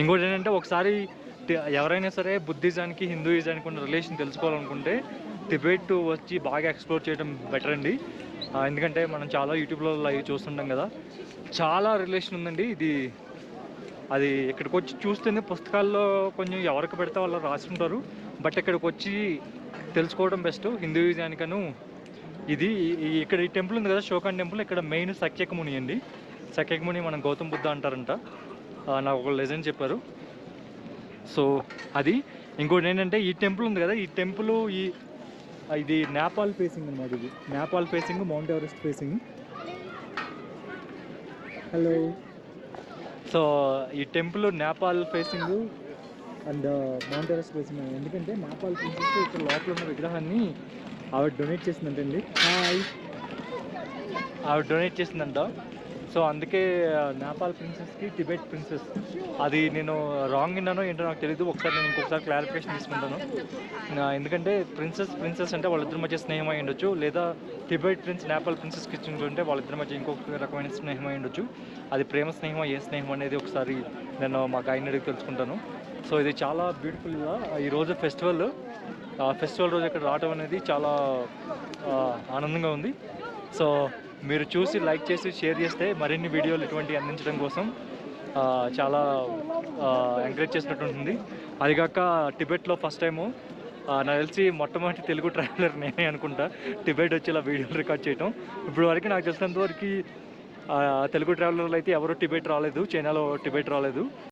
ఇంకోటి ఏంటంటే ఒకసారి ఎవరైనా సరే బుద్ధిజానికి హిందూయిజానికి ఉన్న రిలేషన్ తెలుసుకోవాలనుకుంటే టిబెట్ వచ్చి బాగా ఎక్స్ప్లోర్ చేయడం బెటర్ అండి. ఎందుకంటే మనం చాలా యూట్యూబ్లో లైవ్ చూస్తుంటాం కదా, చాలా రిలేషన్ ఉందండి. అది ఇక్కడికి వచ్చి చూస్తేనే పుస్తకాల్లో కొంచెం ఎవరికి పెడితే వాళ్ళు రాసుకుంటారు, బట్ ఇక్కడికి వచ్చి తెలుసుకోవడం బెస్ట్ హిందూయిజానికను. ఇక్కడ ఈ టెంపుల్ ఉంది కదా, శోకాన్ టెంపుల్, ఇక్కడ మెయిన్ సఖ్యకముని అండి. సఖ్యకముని మనం గౌతమ్ బుద్ధ అంటారంట, నాకు ఒక లెజెండ్ చెప్పారు. సో అది. ఇంకోటి ఏంటంటే ఈ టెంపుల్ ఉంది కదా, ఈ టెంపుల్ ఇది నేపాల్ ఫేసింగ్ అన్నమాట. ఇది Nepal facing, Mount Everest facing. Hello. So ఈ temple Nepal facing and Mount Everest facing. ఎందుకంటే నేపాల్ ప్రిన్సెస్ ఇక్కడ లోపల ఉన్న విగ్రహాన్ని ఆవిడ డొనేట్ చేసిందంటండి. ఆవిడ డొనేట్ చేసిందంట. సో అందుకే నేపాల్ ప్రిన్సెస్కి టిబెట్ ప్రిన్సెస్, అది నేను రాంగ్ విన్నానో ఏంటో నాకు తెలియదు. ఒకసారి నేను ఇంకొకసారి క్లారిఫికేషన్ తీసుకుంటాను. ఎందుకంటే ప్రిన్సెస్ అంటే వాళ్ళిద్దరి మధ్య స్నేహం అయి ఉండొచ్చు, లేదా టిబెట్ ప్రిన్స్ నేపాల్ ప్రిన్సెస్కి ఇచ్చింటే వాళ్ళిద్దరి మధ్య ఇంకొక రకమైన స్నేహం అయి ఉండొచ్చు. అది ప్రేమ స్నేహం, ఏ స్నేహం అనేది ఒకసారి నేను మా గైడ్ని అడిగి తెలుసుకుంటాను. సో ఇది చాలా బ్యూటిఫుల్గా ఈరోజు ఫెస్టివల్ రోజు ఇక్కడ రావడం అనేది చాలా ఆనందంగా ఉంది. సో మీరు చూసి లైక్ చేసి షేర్ చేస్తే మరిన్ని వీడియోలు ఇటువంటివి అందించడం కోసం చాలా ఎంకరేజ్ చేసినట్టు ఉంటుంది. అదిగాక టిబెట్లో ఫస్ట్ టైము నాకు తెలిసి మొట్టమొదటి తెలుగు ట్రావెలర్ నేనే అనుకుంటా టిబెట్ వచ్చి ఇలా వీడియోలు రికార్డ్ చేయటం. ఇప్పుడు వరకు నాకు తెలిసినంతవరకు తెలుగు ట్రావెలర్లు అయితే ఎవరు టిబెట్ రాలేదు, చైనాలో టిబెట్ రాలేదు.